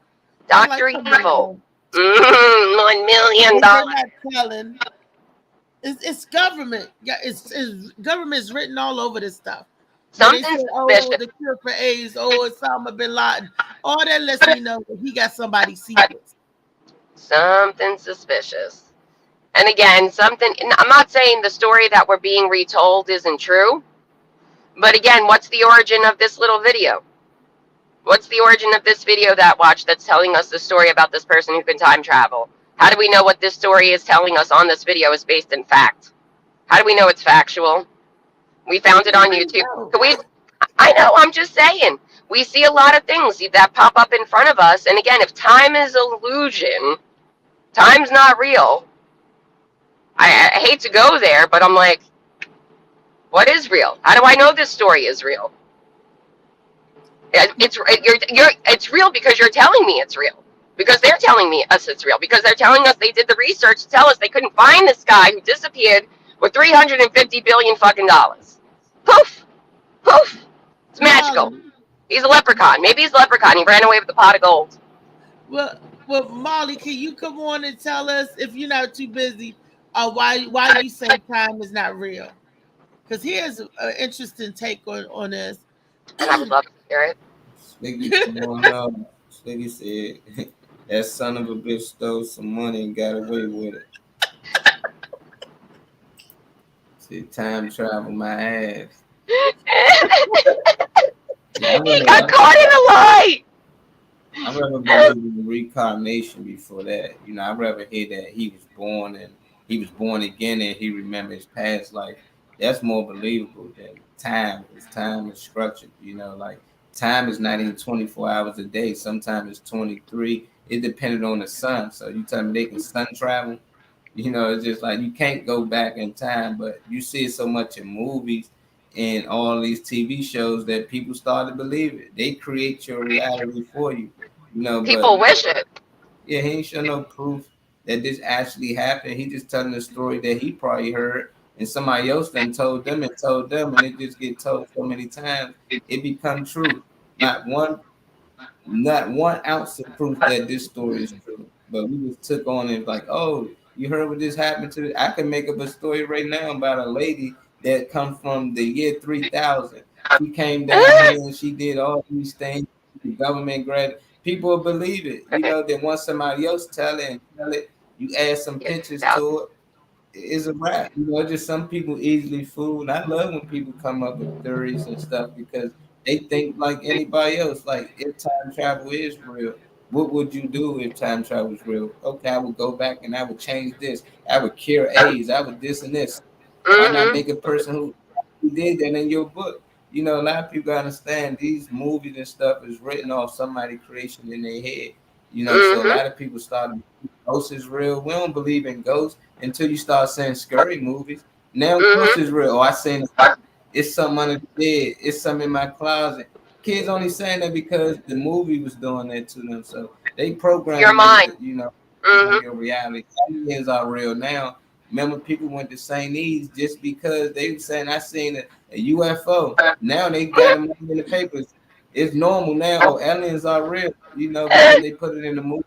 Dr. Evil. $1 million. They're not telling. It's government. It's government's written all over this stuff. Something suspicious. The cure for AIDS. Osama bin Laden. All that lets me know that he got somebody's secrets. Something suspicious. And again, I'm not saying the story that we're being retold isn't true. But again, what's the origin of this little video? What's the origin of this video that's telling us the story about this person who can time travel? How do we know what this story is telling us on this video is based in fact? How do we know it's factual? We found it on YouTube. I know, I'm just saying. We see a lot of things that pop up in front of us. And again, if time is illusion, time's not real, I hate to go there, but I'm like, what is real? How do I know this story is real? It's real because you're telling me it's real. Because they're telling me us it's real. Because they're telling us they did the research to tell us they couldn't find this guy who disappeared with 350 billion fucking dollars. Poof, poof. It's magical. Molly, He's a leprechaun. Maybe he's a leprechaun. He ran away with a pot of gold. well, Molly, can you come on and tell us if you're not too busy, why you say time is not real? Because here's an interesting take on this. And I would love to hear it. Sliggy said that son of a bitch stole some money and got away with it. See, time travel my ass. He got caught in a lie. I'd rather believe in reincarnation before that. You know, I'd rather hear that he was born again and he remembers his past life. That's more believable than time, because time is structured. You know, like time is not even 24 hours a day. Sometimes it's 23. It depended on the sun. So you tell me they can sun travel. You know, it's just like you can't go back in time, but you see it so much in movies and all these TV shows that people start to believe it. They create your reality for you. You know, People but wish it. yeah, he ain't show no proof that this actually happened. He just telling a story that he probably heard and somebody else then told them, and it just get told so many times it become true. Not one not one ounce of proof that this story is true. But we just took on it like, oh, you heard what this happened to? I can make up a story right now about a lady that come from the year 3000. She came down here and she did all these things. The government grad people will believe it. You know, then once somebody else tell it, you add some pictures to it. It's a wrap. You know, just some people easily fooled. I love when people come up with theories and stuff because they think like anybody else. Like if time travel is real, what would you do if time travel is real? Okay, I would go back and I would change this. I would cure AIDS. I would this and this. Why not Mm-hmm. make a person who did that in your book? You know, a lot of people understand these movies and stuff is written off somebody's creation in their head. You know, so a Mm-hmm. lot of people started ghosts is real. We don't believe in ghosts until you start saying scary movies. Now ghosts Mm-hmm. is real. Oh, I seen it's something under the bed. It's something in my closet. Kids only saying that because the movie was doing that to them. So they Your programming mind. it, you know, on Mm-hmm. your reality. Aliens are real now. Remember, people went to St. E's just because they were saying I seen a UFO. Now they got them in the papers. It's normal now. Oh, aliens are real, you know, because they put it in the movie.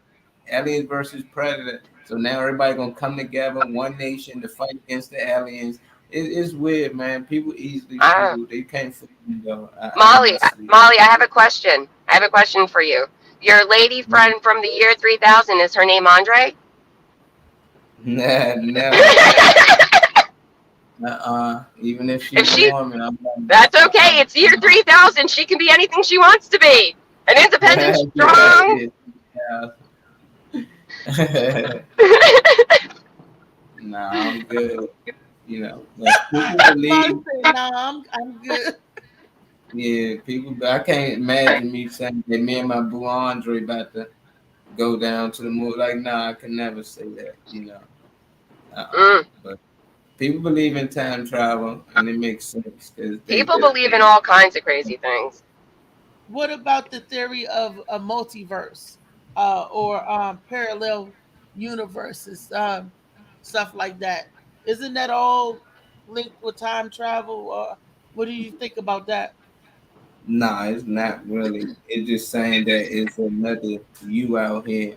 Aliens versus Predator. So now everybody gonna come together, one nation, to fight against the aliens. It's weird, man. People easily Uh, fool. They can't fool me though. I Molly, honestly. Molly, I have a question. I have a question for you. Your lady friend from the year 3000, is her name Andre? Nah, never. Even if If she's a she, woman, I'm that's not. okay. It's year 3000. She can be anything she wants to be. An independent, strong. Yeah. Nah, I'm good. You know, like people Molly believe. said, "No, I'm good." Yeah, people. I can't imagine me saying that me and my boo Andre about to go down to the moon. Like, nah, I can never say that. You know. Mm. But people believe in time travel, and it makes sense because People believe in all kinds of crazy things. What about the theory of a multiverse, or parallel universes, stuff like that? Isn't that all linked with time travel? Or what do you think about that? nah, it's not really. It's just saying that it's another you out here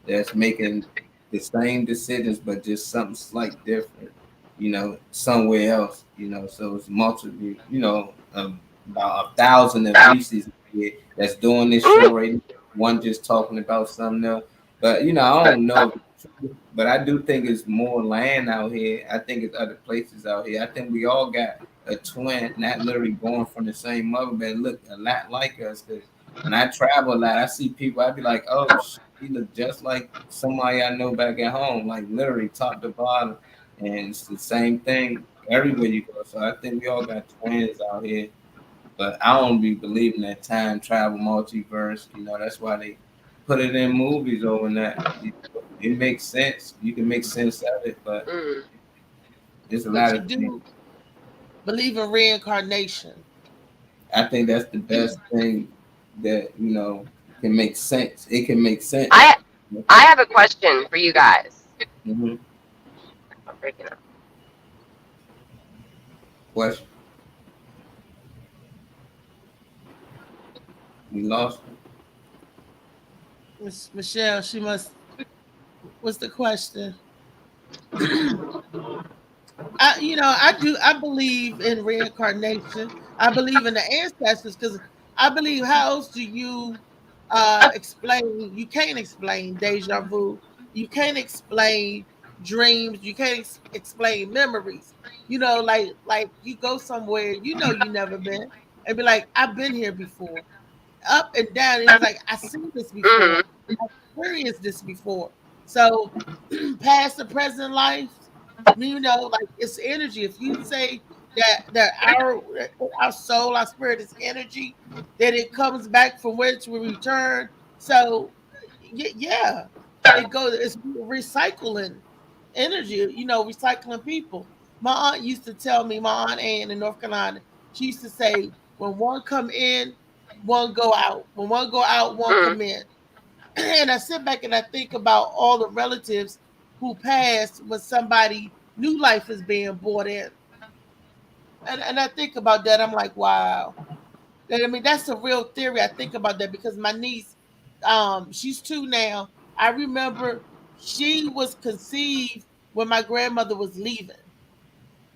that's making the same decisions, but just something slight different. You know, somewhere else. You know, so it's multiple. You know, about 1,000 of Reese's here that's doing this show right now. One just talking about something else. But you know, I don't know. If it's true, but I do think it's more land out here. I think it's other places out here. I think we all got a twin, not literally born from the same mother, but look a lot like us. Because when I travel a lot, I see people. I be like, oh, he look just like somebody I know back at home, like literally top to bottom, and it's the same thing everywhere you go. So I think we all got twins out here, but I don't be believing that time travel multiverse. You know, that's why they put it in movies over that. It makes sense. You can make sense of it, but Mm. There's a But lot you of things. do believe in reincarnation. I think that's the best thing that can make sense. It can make sense. I I have a question for you guys. Mm-hmm. I'm breaking up. Question. We lost. Miss Michelle, she must. What's the question? I believe in reincarnation. I believe in the ancestors because I believe how else do you explain? You can't explain deja vu. You can't explain dreams. You can't explain memories. Like you go somewhere you never been and be like, I've been here before, up and down. It was like I seen this before, Hmm. experienced this before. So past the present life, like it's energy. If you say that our soul, our spirit is energy, that it comes back from which we return. So yeah, it goes. It's recycling energy. Recycling people. My aunt used to tell me. My aunt Ann in North Carolina. She used to say, when one come in, one go out. When one go out, one Hmm. come in. And I sit back and I think about all the relatives who passed when somebody new life is being brought in. And I think about that. I'm like, wow. And I mean, that's a real theory. I think about that because my niece, she's 2 now. I remember she was conceived when my grandmother was leaving.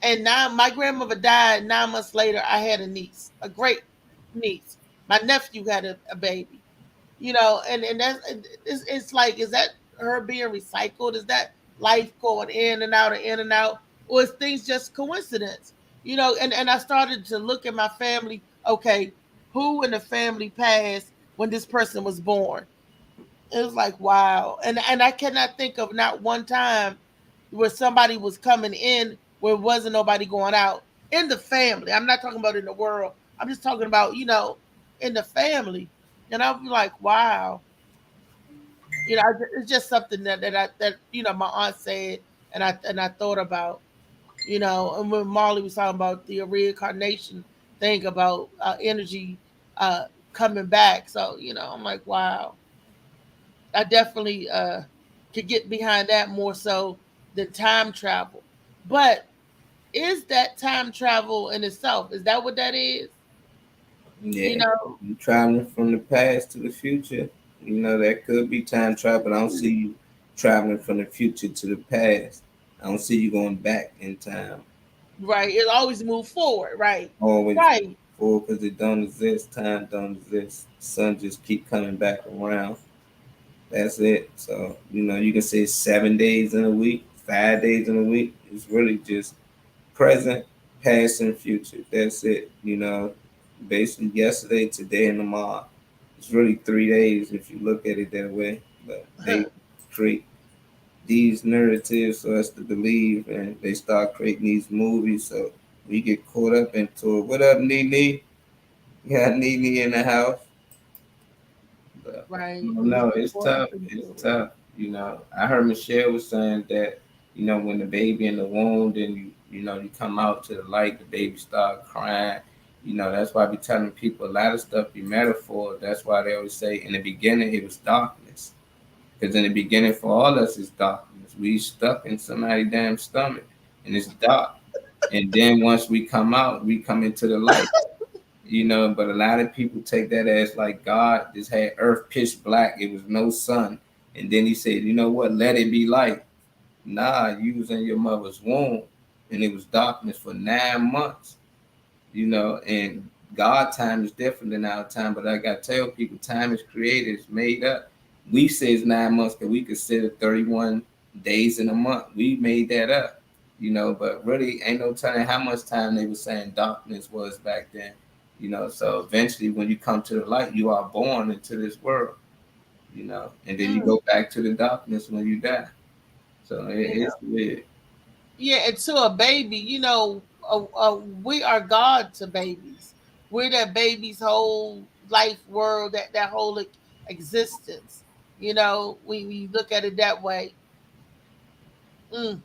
And now my grandmother died 9 months later. I had a niece, a great niece. My nephew had a baby. And it's like, is that her being recycled? Is that life going in and out and in and out, or is things just coincidence? And I started to look at my family. Okay, who in the family passed when this person was born? It was like, wow. And I cannot think of not one time where somebody was coming in where wasn't nobody going out in the family. I'm not talking about in the world. I'm just talking about in the family. And I'm like, wow. It's just something that my aunt said, and I thought about. And when Marley was talking about the reincarnation thing about energy uh, coming back, so I'm like, wow. I definitely could get behind that more so than time travel. But is that time travel in itself? Is that what that is? You Yeah, know, you traveling from the past to the future. That could be time travel. I don't see you traveling from the future to the past. I don't see you going back in time. right? It always move forward, right? Always Right. forward because it don't exist. Time don't exist. Sun just keep coming back around. That's it. So you can say 7 days in a week, 5 days in a week. It's really just present, past, and future. That's it. Basically yesterday, today, and tomorrow. It's really 3 days if you look at it that way. But they create these narratives for us to believe, and they start creating these movies. So we get caught up into it. What up, Nene? You got Nene in the house. But Right. We no, get it's caught up tough. It's into it. tough. I heard Michelle was saying that, when the baby in the womb, then you come out to the light, the baby start crying. That's why I be telling people a lot of stuff be metaphor. That's why they always say in the beginning it was darkness. Because in the beginning for all us is darkness. We stuck in somebody's damn stomach and it's dark. And then once we come out, we come into the light. But a lot of people take that as like God just had earth pitch black. It was no sun. And then he said, you know what, let it be light. Nah, you was in your mother's womb and it was darkness for 9 months, and God time is different than our time. But I gotta tell people time is created, it's made up. We say it's 9 months because we consider 31 days in a month. We made that up, but really ain't no telling how much time they were saying darkness was back then. So eventually when you come to the light, you are born into this world, and then you Mm, go back to the darkness when you die. So yeah. it's weird. Yeah. And to a baby, we are God to babies. We're that baby's whole life world, that whole existence. We look at it that way. Mm.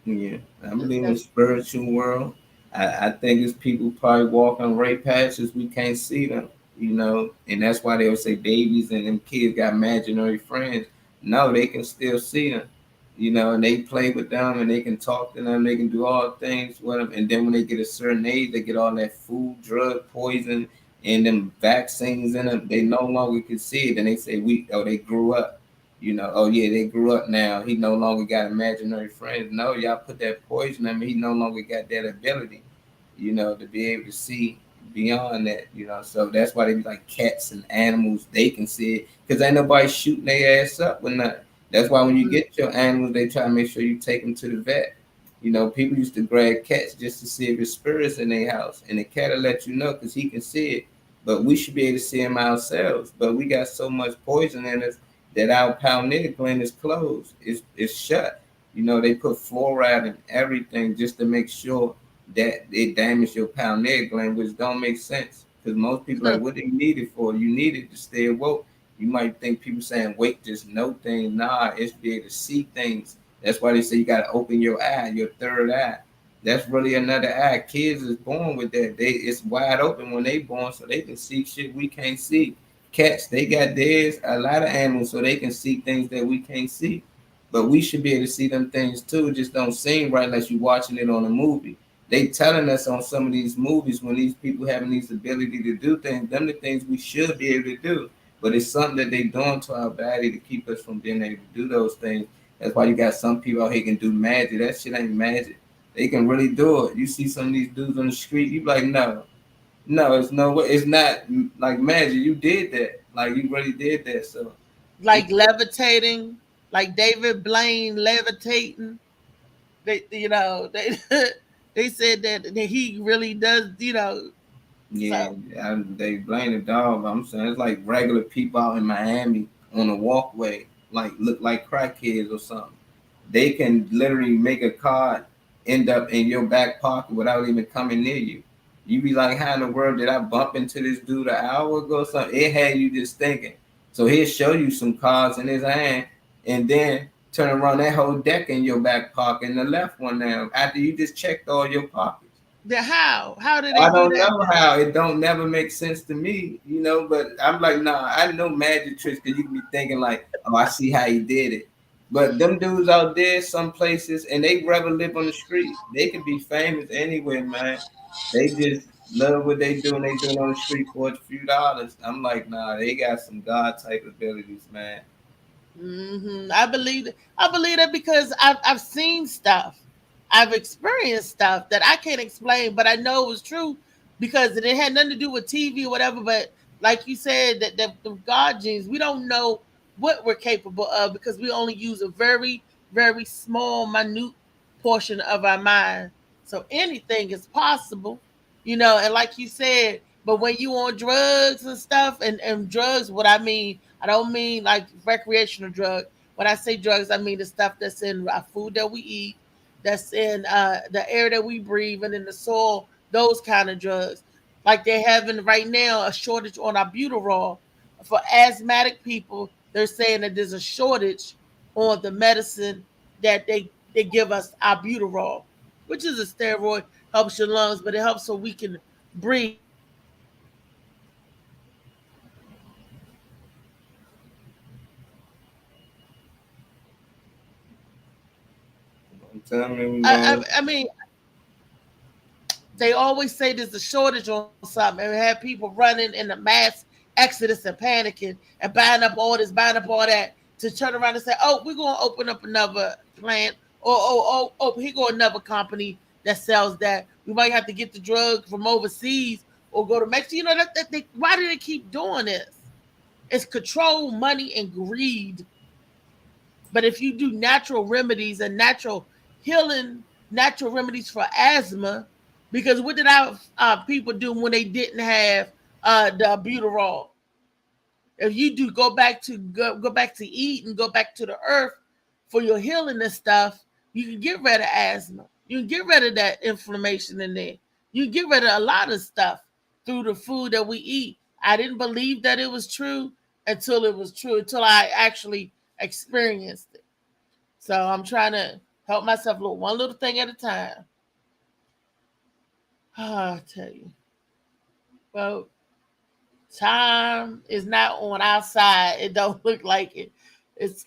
Yeah, I believe in spiritual world. I think it's people probably walking right past us. We can't see them, and that's why they would say babies and them kids got imaginary friends. No, they can still see them, and they play with them and they can talk to them. They can do all things with them. And then when they get a certain age, they get all that food, drug, poison, and them vaccines in them. They no longer can see it. And they say, they grew up. Oh yeah, they grew up now. He no longer got imaginary friends. No, y'all put that poison in him. He no longer got that ability, to be able to see beyond that, So that's why they be like cats and animals. They can see it because ain't nobody shooting their ass up with nothing. That's why when you get your animals, they try to make sure you take them to the vet. People used to grab cats just to see if it's spirits in their house, and the cat will let you know because he can see it. But we should be able to see him ourselves. But we got so much poison in us that our pineal gland is closed. It's shut. They put fluoride in everything just to make sure that it damages your pineal gland, which don't make sense. Because most people are like, what do you need it for? You need it to stay awoke. You might think people saying wake just know things. Nah, it's to be able to see things. That's why they say you gotta open your eye, your third eye. That's really another eye. Kids is born with that. It's wide open when they born, so they can see shit we can't see. Cats, they got theirs, a lot of animals, so they can see things that we can't see. But we should be able to see them things too. It just don't seem right unless you're watching it on a movie. They telling us on some of these movies when these people having these ability to do things, them the things we should be able to do. But it's something that they doing to our body to keep us from being able to do those things. That's why you got some people out here can do magic. That shit ain't magic. They can really do it. You see some of these dudes on the street, you be like, no, it's no way. It's not like magic. You did that. Like you really did that. So like levitating, like David Blaine levitating. They they said that he really does. yeah, So they blame the dog. I'm saying it's like regular people out in Miami on a walkway, like look like crackheads or something. They can literally make a card end up in your back pocket without even coming near you. You be like, how in the world did I bump into this dude an hour ago? Something it had you just thinking. So he'll show you some cards in his hand, and then turn around that whole deck in your back pocket and the left one now after you just checked all your pockets. how did they I do don't that? know how. It don't never make sense to me, but I'm like, nah, I know magic tricks because you can be thinking like, oh, I see how he did it. But them dudes out there, some places, and they rather live on the street. They can be famous anywhere, man. They just love what they do and they do it on the street for a few dollars. I'm like, nah, they got some God type abilities, man. I believe it. I believe that because I've seen stuff, I've experienced stuff that I can't explain, but I know it was true because it had nothing to do with TV or whatever. But like you said, that the God genes, we don't know what we're capable of because we only use a very very small, minute portion of our mind. So anything is possible, And like you said, but when you on drugs and stuff, and drugs, what I mean, I don't mean like recreational drug. When I say drugs, I mean the stuff that's in our food that we eat, that's in the air that we breathe, and in the soil. Those kind of drugs, like they're having right now a shortage on albuterol for asthmatic people. They're saying that there's a shortage on the medicine that they give us albuterol, which is a steroid, helps your lungs, but it helps so we can breathe. I'm telling you, I mean, they always say there's a shortage on something, and we have people running in a mass exodus and panicking and buying up all this, buying up all that to turn around and say, "Oh, we're going to open up another plant," or here go another company that sells that. We might have to get the drug from overseas or go to Mexico. Why do they keep doing this? It's control, money, and greed. But if you do natural remedies and natural healing, natural remedies for asthma, because what did our people do when they didn't have the albuterol? If you do go back to eat and go back to the earth for your healing and stuff, you can get rid of asthma. You can get rid of that inflammation in there. You can get rid of a lot of stuff through the food that we eat. I didn't believe that it was true until it was true, until I actually experienced it. So I'm trying to Help myself, one little thing at a time. I tell you. Well, time is not on our side. It don't look like it.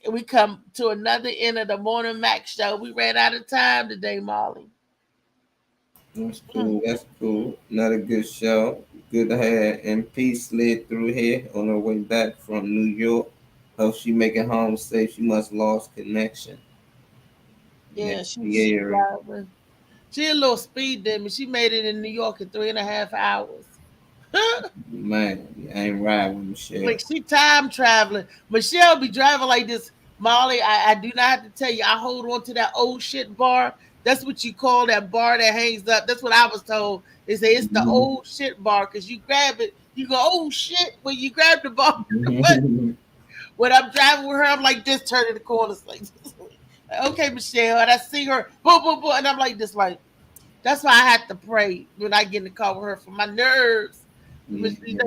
We come to another end of the Morning Mac show. We ran out of time today, Molly. That's cool. That's cool. Another good show. Good to have MP slid through here on her way back from New York. Hope she make it home safe. She must lost connection. Yeah, Next she area. driving. She a little speed demon. She made it in New York in 3.5 hours. Man, I ain't riding with Michelle. Like she time traveling. Michelle be driving like this. Molly, I do not have to tell you. I hold on to that old shit bar. That's what you call that bar that hangs up. That's what I was told. They say it's the old shit bar because you grab it, you go, oh shit, when you grab the bar. But when I'm driving with her, I'm like this, turning the corners like this. Okay, Michelle, and I see her, boom, boom, boom, and I'm like this, like that's why I had to pray when I get in the car with her for my nerves.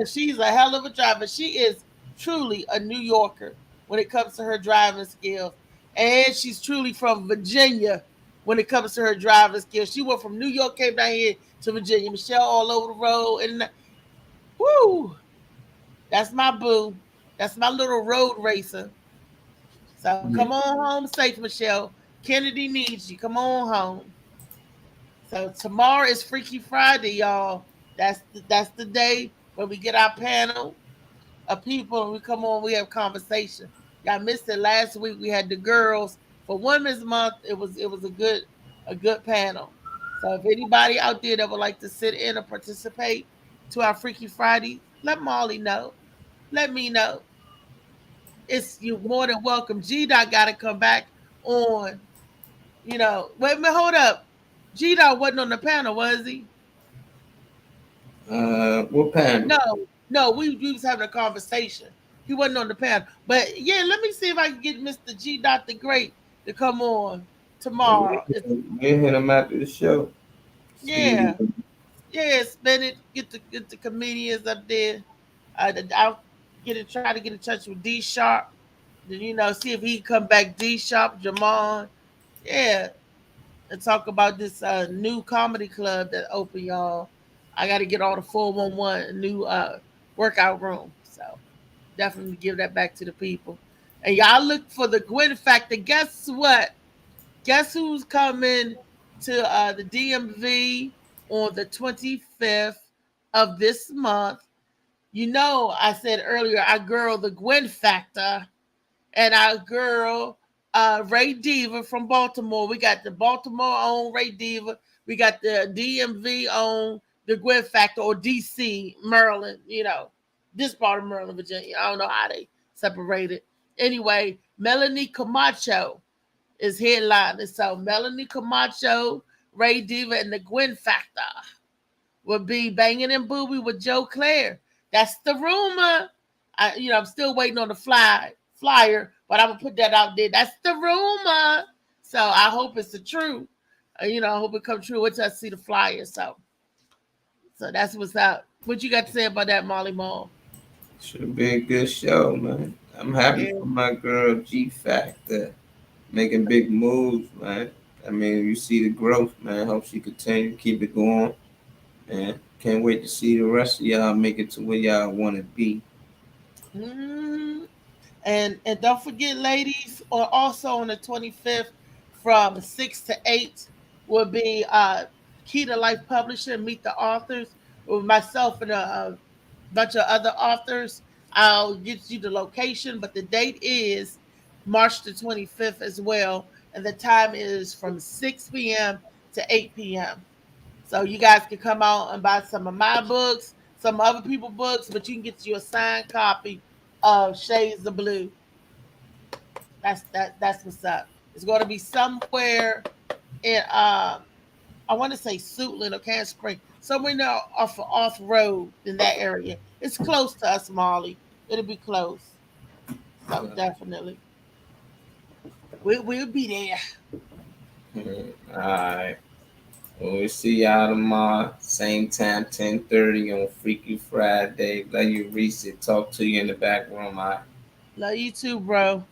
She's a hell of a driver. She is truly a New Yorker when it comes to her driving skills. And she's truly from Virginia when it comes to her driving skills. She went from New York, came down here to Virginia. Michelle all over the road. And woo, that's my boo. That's my little road racer. So come on home safe, Michelle. Kennedy needs you. Come on home. So tomorrow is Freaky Friday, y'all. That's the day when we get our panel of people and we come on, we have conversation. Y'all missed it last week. We had the girls for Women's Month. It was a good panel. So if anybody out there that would like to sit in or participate to our Freaky Friday, let Molly know. Let me know. It's you more than welcome. G Dot gotta come back on. Wait a minute, hold up. G Dot wasn't on the panel, was he? What panel? No, we was having a conversation. He wasn't on the panel. But yeah, let me see if I can get Mr. G Dot the Great to come on tomorrow. We'll hit him after the show. Yeah. Yeah, spend it, get the comedians up there. I'll try to get in touch with D Sharp. See if he can come back. D Sharp, Jamon. Yeah. And talk about this new comedy club that opened, y'all. I got to get all the 411 new workout room. So definitely give that back to the people. And y'all look for the Gwen Factor. Guess what? Guess who's coming to the DMV on the 25th of this month? I said earlier, our girl, the Gwen Factor, and our girl, Ray Diva from Baltimore. We got the Baltimore own Ray Diva. We got the DMV own the Gwen Factor, or DC, Maryland, this part of Maryland, Virginia. I don't know how they separate it. Anyway, Melanie Camacho is headlining. So Melanie Camacho, Ray Diva, and the Gwen Factor will be banging and booby with Joe Claire. That's the rumor. I'm still waiting on the flyer, but I'm gonna put that out there. That's the rumor. So I hope it's the truth. I hope it comes true until I see the flyer. So that's what's up. What you got to say about that, Molly Mall? Should be a good show, man. I'm happy for my girl G Factor making big moves, man. I mean, you see the growth, man. Hope she continue to keep it going, man. Can't wait to see the rest of y'all make it to where y'all want to be. Mm-hmm. And don't forget, ladies, or also on the 25th from 6 to 8 will be Key to Life Publisher, Meet the Authors, with myself and a bunch of other authors. I'll get you the location, but the date is March the 25th as well. And the time is from 6 p.m. to 8 p.m. So you guys can come out and buy some of my books, some other people's books, but you can get you a signed copy of Shades of Blue. That's what's up. It's going to be somewhere in I want to say Suitland or Can Spring, somewhere now off road in that area. It's close to us, Molly. It'll be close. So definitely, we'll be there. All right. Well, we'll see y'all tomorrow, same time, 10:30 on Freaky Friday. Love you, Reese. Talk to you in the back room. Love you too, bro.